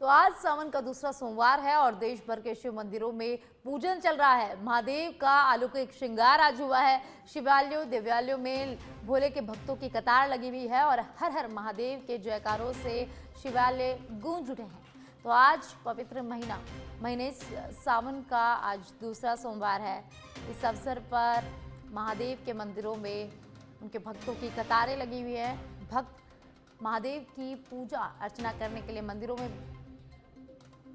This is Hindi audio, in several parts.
तो आज सावन का दूसरा सोमवार है और देश भर के शिव मंदिरों में पूजन चल रहा है। महादेव का अलौकिक श्रृंगार आज हुआ है। शिवालयों देवालयों में भोले के भक्तों की कतार लगी हुई है और हर हर महादेव के जयकारों से शिवालय गूंज उठे हैं। तो आज पवित्र महीने सावन का आज दूसरा सोमवार है। इस अवसर पर महादेव के मंदिरों में उनके भक्तों की कतारें लगी हुई है। भक्त महादेव की पूजा अर्चना करने के लिए मंदिरों में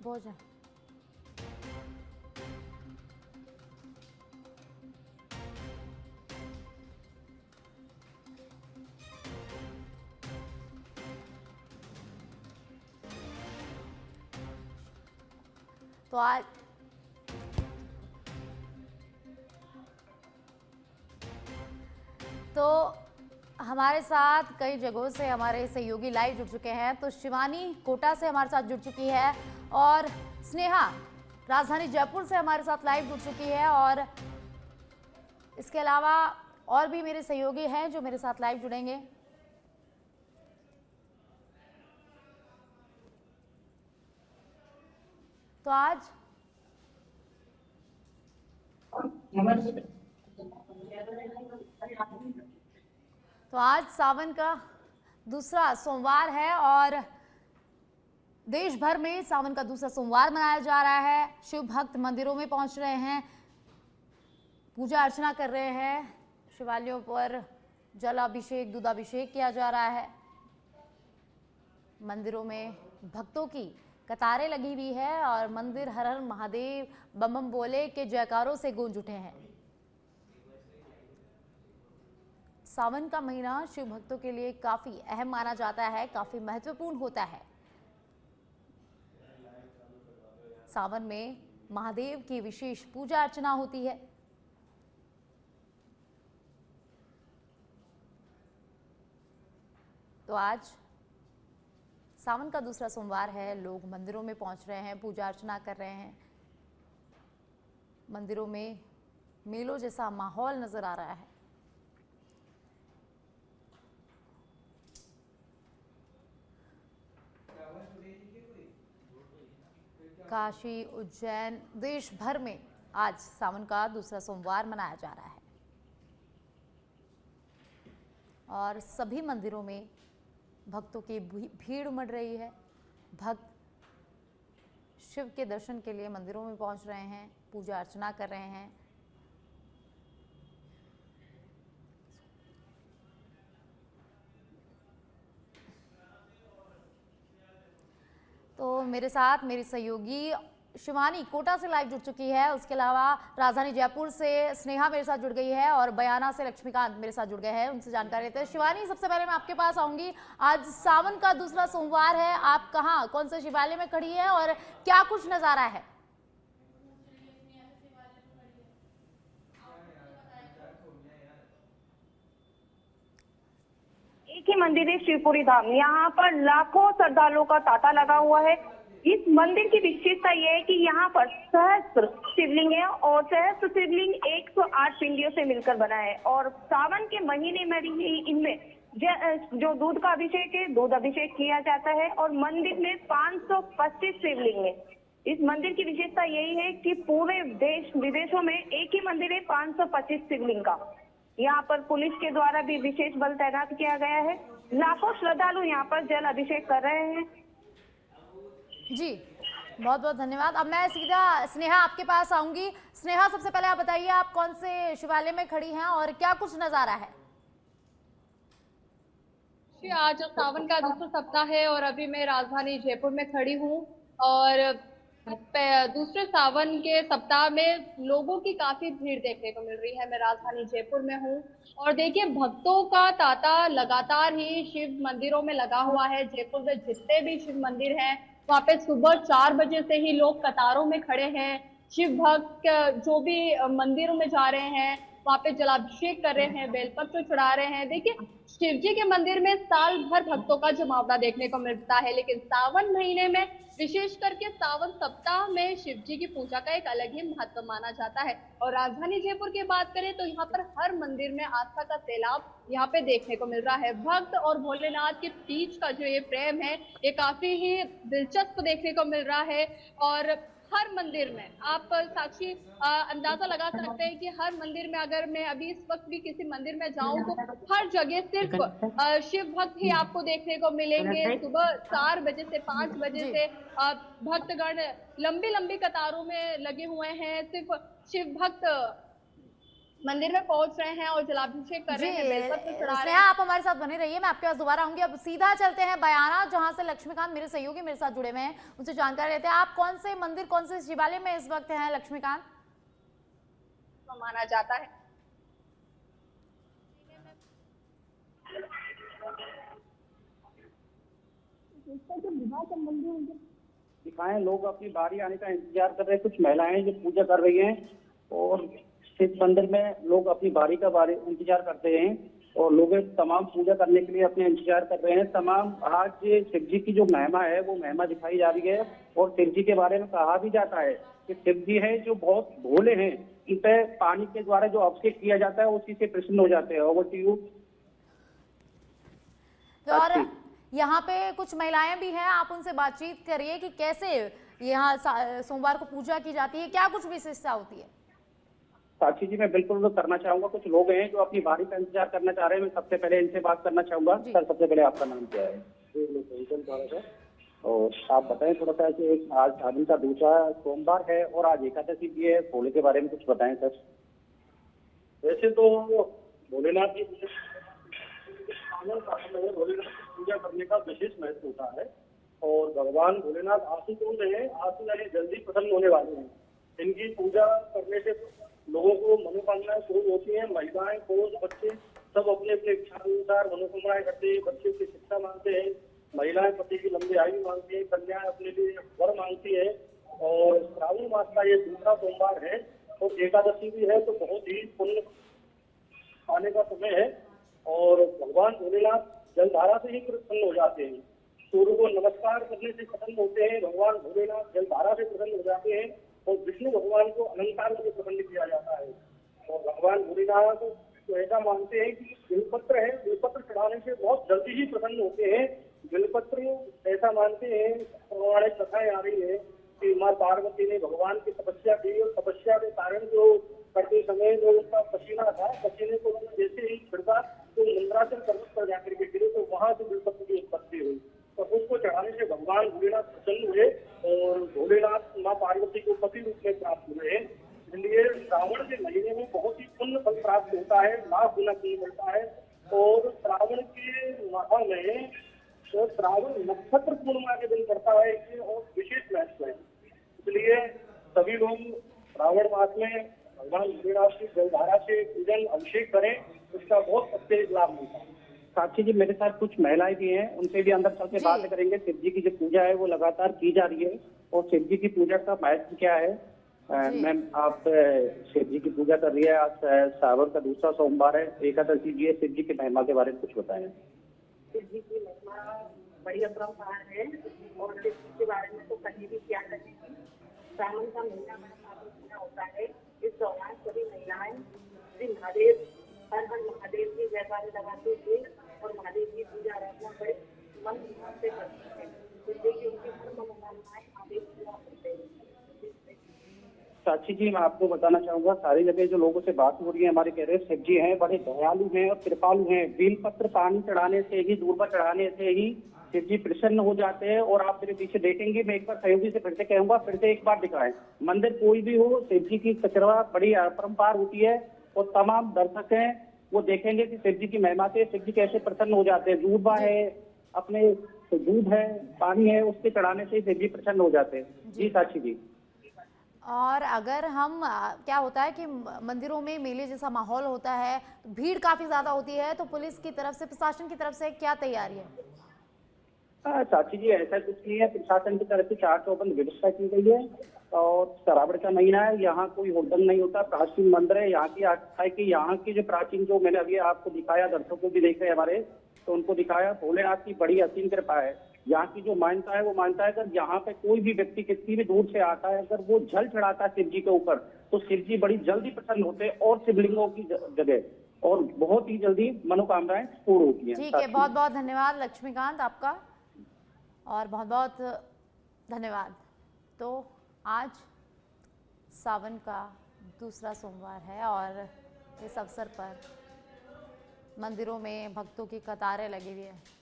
भोजन तो आज तो हमारे साथ कई जगहों से हमारे सहयोगी लाइव जुड़ चुके हैं। तो शिवानी कोटा से हमारे साथ जुड़ चुकी है और स्नेहा राजधानी जयपुर से हमारे साथ लाइव जुड़ चुकी है और इसके अलावा और भी मेरे सहयोगी हैं जो मेरे साथ लाइव जुड़ेंगे। तो आज सावन का दूसरा सोमवार है और देश भर में सावन का दूसरा सोमवार मनाया जा रहा है। शिव भक्त मंदिरों में पहुंच रहे हैं, पूजा अर्चना कर रहे हैं। शिवालयों पर जल अभिषेक दूध अभिषेक किया जा रहा है। मंदिरों में भक्तों की कतारें लगी हुई है और मंदिर हर हर महादेव बम बम बोले के जयकारों से गूंज उठे हैं। सावन का महीना शिव भक्तों के लिए काफी अहम माना जाता है, काफी महत्वपूर्ण होता है। सावन में महादेव की विशेष पूजा अर्चना होती है। तो आज सावन का दूसरा सोमवार है, लोग मंदिरों में पहुंच रहे हैं, पूजा अर्चना कर रहे हैं। मंदिरों में मेलों जैसा माहौल नजर आ रहा है। काशी उज्जैन देश भर में आज सावन का दूसरा सोमवार मनाया जा रहा है और सभी मंदिरों में भक्तों की भीड़ उमड़ रही है। भक्त शिव के दर्शन के लिए मंदिरों में पहुंच रहे हैं, पूजा अर्चना कर रहे हैं। तो मेरे साथ मेरी सहयोगी शिवानी कोटा से लाइव जुड़ चुकी है। उसके अलावा राजधानी जयपुर से स्नेहा मेरे साथ जुड़ गई है और बयाना से लक्ष्मीकांत मेरे साथ जुड़ गए हैं। उनसे जानकारी लेते हैं। शिवानी, सबसे पहले मैं आपके पास आऊंगी। आज सावन का दूसरा सोमवार है, आप कहाँ कौन से शिवालय में खड़ी है और क्या कुछ नजारा है? एक ही मंदिर है शिवपुरी धाम। यहाँ पर लाखों श्रद्धालुओं का तांता लगा हुआ है। इस मंदिर की विशेषता यह है कि यहाँ पर सहस्त्र शिवलिंग है और सहस्त्र शिवलिंग 108 पिंडियों से मिलकर बना है और सावन के महीने में इनमें जो दूध का अभिषेक है, दूध अभिषेक किया जाता है और मंदिर में 525 शिवलिंग है। इस मंदिर की विशेषता यही है कि पूरे देश विदेशों में एक ही मंदिर है 525 शिवलिंग का। यहाँ पर पुलिस के द्वारा भी विशेष बल तैनात किया गया है। लाखों श्रद्धालु यहाँ पर जल अभिषेक कर रहे हैं। जी, बहुत बहुत धन्यवाद। अब मैं सीधा स्नेहा आपके पास आऊंगी। स्नेहा, सबसे पहले आप बताइए, आप कौन से शिवालय में खड़ी हैं और क्या कुछ नजारा है? आज सावन का दूसरा सप्ताह है और अभी मैं राजधानी जयपुर में खड़ी हूँ और दूसरे सावन के सप्ताह में लोगों की काफी भीड़ देखने को मिल रही है। मैं राजधानी जयपुर में हूँ और देखिए भक्तों का तांता लगातार ही शिव मंदिरों में लगा हुआ है। जयपुर में जितने भी शिव मंदिर हैं वहाँ पे सुबह 4 बजे से ही लोग कतारों में खड़े हैं। शिव भक्त जो भी मंदिरों में जा रहे हैं वहाँ पे जलाभिषेक कर रहे हैं, बेलपत्र चढ़ा रहे हैं। देखिए शिव जी के मंदिर में साल भर भक्तों का जमावड़ा देखने को मिलता है, लेकिन सावन महीने में विशेष करके सावन सप्ताह में शिव जी की पूजा का एक अलग ही महत्व माना जाता है। और राजधानी जयपुर की बात करें तो यहाँ पर हर मंदिर में आस्था का सैलाब यहाँ पे देखने को मिल रहा है। भक्त और भोलेनाथ के बीच का जो ये प्रेम है, ये काफी ही दिलचस्प देखने को मिल रहा है। और हर मंदिर में आप साक्षी अंदाजा लगा सकते हैं कि हर मंदिर में, अगर मैं अभी इस वक्त भी किसी मंदिर में जाऊं तो हर जगह सिर्फ शिव भक्त ही आपको देखने को मिलेंगे। सुबह 4 बजे से 5 बजे जी। से भक्तगण लंबी लंबी कतारों में लगे हुए हैं। सिर्फ शिव भक्त मंदिर में पहुंच रहे हैं और जलाभिषेक कर जी रहे हैं, बेलपत्र चढ़ा रहे स्नेहा, हैं। आप हमारे साथ बने रहिए, मैं आपके पास दोबारा आऊंगी। अब सीधा चलते हैं बयाना, जहां से लक्ष्मीकांत मेरे सहयोगी मेरे साथ जुड़े हुए हैं, उनसे जानकारी लेते हैं। आप कौन से मंदिर, कौन से शिवालय में इस वक्त हैं लक्ष्मीकांत? माना जाता है दिखाएं, लोग अपनी बारी आने का इंतजार कर रहे हैं। कुछ महिलाएं जो पूजा कर रही हैं और शिव मंदिर में लोग अपनी बारी का इंतजार करते हैं और लोग तमाम पूजा करने के लिए अपने इंतजार कर रहे हैं। तमाम आज शिव जी की जो महिमा है वो महिमा दिखाई जा रही है और शिव जी के बारे में कहा भी जाता है कि शिव जी है जो बहुत भोले हैं, इन पे पानी के द्वारा जो अभिषेक किया जाता है उसी से प्रसन्न हो जाते हैं। Over to you. और यहाँ पे कुछ महिलाएं भी हैं, आप उनसे बातचीत करिए कि कैसे यहाँ सोमवार को पूजा की जाती है, क्या कुछ विशेषता होती है? साक्षी जी, मैं बिल्कुल करना चाहूंगा। कुछ लोग हैं जो अपनी बारी का इंतजार करना चाह रहे हैं, मैं सबसे पहले इनसे बात करना चाहूंगा। सर, सबसे पहले आपका नाम क्या है? और आप बताएं थोड़ा सा कि आज सावन का दूसरा सोमवार है और आज एकादशी भी है, भोले के बारे में कुछ बताएं सर। वैसे तो भोलेनाथ की भोलेनाथ की पूजा करने का विशेष महत्व होता है और भगवान भोलेनाथ आशुतोष है, आशु यानी जल्दी प्रसन्न होने वाले हैं। इनकी पूजा करने से लोगों को मनोकामनाएं पूर्ण होती हैं। महिलाएं, पुरुष, बच्चे सब अपने अपने इच्छा अनुसार मनोकामनाएं करते हैं। बच्चे की शिक्षा मांगते हैं, महिलाएं पति की लंबी आयु मांगती है, कन्याएं अपने लिए वर मांगती है। और श्रावण मास का ये दूसरा सोमवार है और एकादशी भी है, तो बहुत ही पुण्य आने का समय है। और भगवान भोलेनाथ जलधारा से ही प्रसन्न हो जाते हैं। सूर्य को नमस्कार करने से प्रसन्न होते हैं, भगवान भोलेनाथ जलधारा से प्रसन्न हो जाते हैं। और विष्णु भगवान को अलंकार में प्रसन्न किया जाता है। और भगवान भोलेनाथ तो ऐसा मानते हैं कि बिलपत्र है, बिलपत्र चढ़ाने से बहुत जल्दी ही प्रसन्न होते हैं। बिलपत्र ऐसा मानते हैं, पौराणिक कथाएं आ रही है कि माँ पार्वती ने भगवान की तपस्या की और तपस्या के कारण जो करते समय जो उनका पसीना था, पसीने को उन्होंने जैसे ही छिड़का तो मंदराचल पर्वत पर जाकर के गिरे, तो वहां से बिलपत्र की उत्पत्ति हुई। तो उसको चढ़ाने से भगवान भोलेनाथ प्रसन्न हुए और भोलेनाथ माँ पार्वती को पति रूप में प्राप्त हुए। इसलिए श्रावण के महीने में बहुत ही पुण्य फल प्राप्त होता है, लाख गुना पुण्य मिलता है। और श्रावण के माह में तो श्रावण नक्षत्र पूर्णिमा के दिन पड़ता है, इसलिए और विशेष महत्व है। इसलिए सभी लोग श्रावण मास में भगवान भोलेनाथ की जलधारा से पूजन अभिषेक करें, इसका बहुत अत्यधिक लाभ मिलता है। साक्षी जी, मेरे साथ कुछ महिलाएं भी हैं, उनसे भी अंदर चल के बात करेंगे। शिव जी की जो पूजा है वो लगातार की जा रही है और शिव जी की पूजा का महत्व क्या है। मैम, आप शिव जी की पूजा कर रही है, आज सावन का दूसरा सोमवार है, एकादशी जी है, शिव जी की महिमा के बारे में कुछ बताएं। शिव जी की महिमा बड़ी अपरंपार है और शिव जी के बारे में तो कहीं भी क्या कहेंगे। सावन का महीना बड़ा पावन होता है। इस दौरान सभी महिलाएं श्री महादेव, हर हर महादेव की जयकारे लगाते हुए और महादेव की पूजा आराधना बड़े मन भाव से करती है, जिससे कि उनकी हर मनोकामनाएं महादेव पूरा करते हैं। साक्षी जी, मैं आपको बताना चाहूंगा, सारी जगह जो लोगों से बात हो रही है हमारे कह रहे हैं शिव जी हैं, बड़े दयालु हैं और कृपालु हैं। बेलपत्र पानी चढ़ाने से ही, दूर्वा चढ़ाने से ही शिव जी प्रसन्न हो जाते हैं। और आप मेरे पीछे देखेंगे, मैं एक बार सहयोगी से फिर से कहूंगा, फिर से एक बार दिखाएं। मंदिर कोई भी हो, शिव जी की कचरवा बड़ी अपरंपार होती है और तमाम दर्शक हैं वो देखेंगे कि शिव जी की महिमा से शिव जी कैसे प्रसन्न हो जाते हैं। दूर्वा है, अपने दूध है, पानी है, उसके चढ़ाने से शिव जी प्रसन्न हो जाते हैं। जी साक्षी जी। और अगर हम क्या होता है कि मंदिरों में मेले जैसा माहौल होता है, भीड़ काफी ज्यादा होती है, तो पुलिस की तरफ से, प्रशासन की तरफ से क्या तैयारी है? साक्षी जी, ऐसा कुछ नहीं है। प्रशासन की तरफ से 4 चौबंद व्यवस्था की गई है और श्रावण का महीना है, यहाँ कोई हुड़दंग नहीं होता। प्राचीन मंदिर है, यहाँ की आस्था है कि यहाँ की जो प्राचीन, जो मैंने अभी आपको दिखाया, दर्शकों को भी देख रहे हमारे, तो उनको दिखाया, भोलेनाथ की बड़ी असीम कृपा है यहाँ की जो मान्यता है वो मानता है, अगर यहाँ पे कोई भी व्यक्ति कितनी भी दूर से आता है, अगर वो जल चढ़ाता है शिव जी के ऊपर, तो शिव जी बड़ी जल्दी प्रसन्न होते हैं और शिवलिंगों की जगह और बहुत ही जल्दी मनोकामनाएं पूर्ण होती हैं। ठीक है, बहुत बहुत धन्यवाद लक्ष्मीकांत आपका, और बहुत बहुत धन्यवाद। तो आज सावन का दूसरा सोमवार है और इस अवसर पर मंदिरों में भक्तों की कतारें लगी हुई है।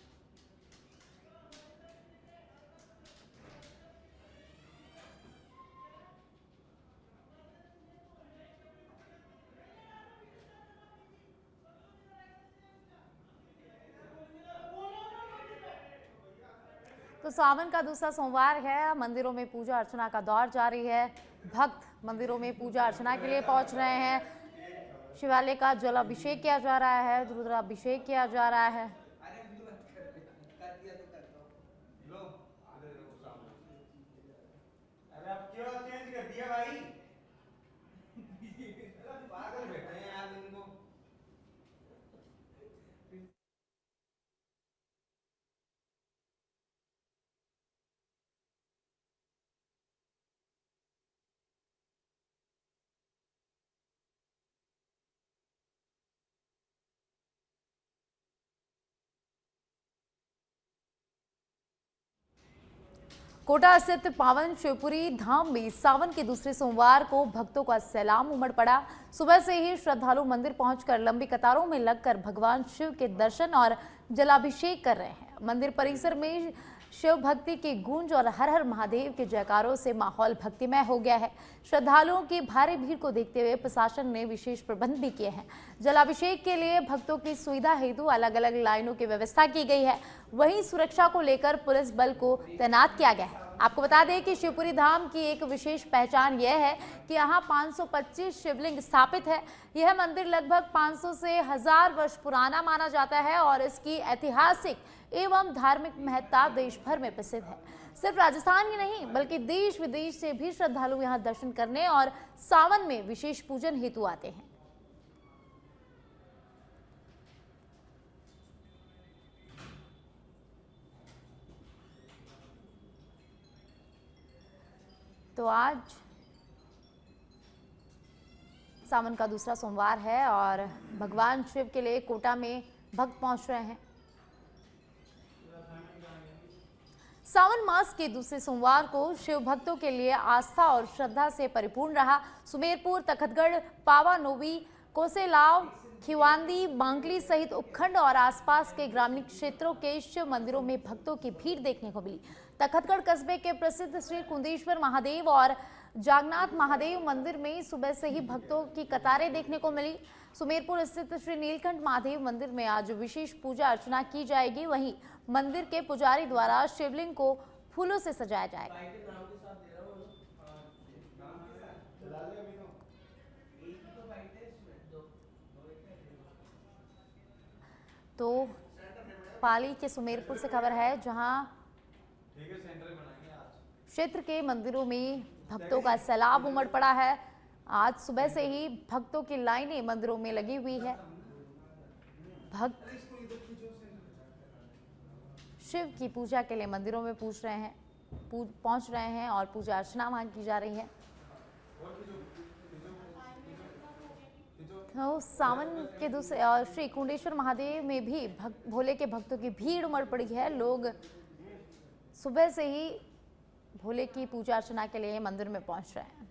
तो सावन का दूसरा सोमवार है, मंदिरों में पूजा अर्चना का दौर जारी है। भक्त मंदिरों में पूजा अर्चना के लिए पहुंच रहे हैं। शिवालय का जलाभिषेक किया जा रहा है, रुद्राभिषेक किया जा रहा है। कोटा स्थित पावन शिवपुरी धाम में सावन के दूसरे सोमवार को भक्तों का सैलाब उमड़ पड़ा। सुबह से ही श्रद्धालु मंदिर पहुंचकर लंबी कतारों में लगकर भगवान शिव के दर्शन और जलाभिषेक कर रहे हैं। मंदिर परिसर में शिव भक्ति की गूंज और हर हर महादेव के जयकारों से माहौल भक्तिमय हो गया है। श्रद्धालुओं की भारी भीड़ को देखते हुए प्रशासन ने विशेष प्रबंध भी किए हैं। जलाभिषेक के लिए भक्तों की सुविधा हेतु अलग अलग लाइनों की व्यवस्था की गई है। वहीं सुरक्षा को लेकर पुलिस बल को तैनात किया गया है। आपको बता दें कि शिवपुरी धाम की एक विशेष पहचान यह है कि यहाँ 525 शिवलिंग स्थापित है। यह मंदिर लगभग 500 से 1000 वर्ष पुराना माना जाता है और इसकी ऐतिहासिक एवं धार्मिक महत्ता देश भर में प्रसिद्ध है। सिर्फ राजस्थान ही नहीं बल्कि देश विदेश से भी श्रद्धालु यहाँ दर्शन करने और सावन में विशेष पूजन हेतु आते हैं। तो आज सावन का दूसरा सोमवार है और भगवान शिव के लिए कोटा में भक्त पहुंच रहे हैं। सावन मास के दूसरे सोमवार को शिव भक्तों के लिए आस्था और श्रद्धा से परिपूर्ण रहा। सुमेरपुर, तखतगढ़, पावा नोवी, कोसेलाव, खिवांदी, बांगली सहित उपखंड और आसपास के ग्रामीण क्षेत्रों के शिव मंदिरों में भक्तों की भीड़ देखने को मिली। तखतगढ़ कस्बे के प्रसिद्ध श्री कुंदेश्वर महादेव और जागन्नाथ महादेव मंदिर में सुबह से ही भक्तों की कतारें देखने को मिली। सुमेरपुर स्थित श्री नीलकंठ महादेव मंदिर में आज विशेष पूजा अर्चना की जाएगी। वहीं मंदिर के पुजारी द्वारा शिवलिंग को फूलों से सजाया जाएगा। तो पाली के सुमेरपुर से खबर है, जहां क्षेत्र के मंदिरों में भक्तों का सैलाब उमड़ पड़ा है। आज सुबह से ही भक्तों की लाइनें मंदिरों में लगी हुई है। भक्त शिव की पूजा के लिए मंदिरों में पहुंच रहे हैं और पूजा अर्चना वहां की जा रही है। तो सावन के दूसरे श्री कुंडेश्वर महादेव में भी भोले के भक्तों की भीड़ उमड़ पड़ी है। लोग सुबह से ही भोले की पूजा अर्चना के लिए मंदिर में पहुंच रहे हैं।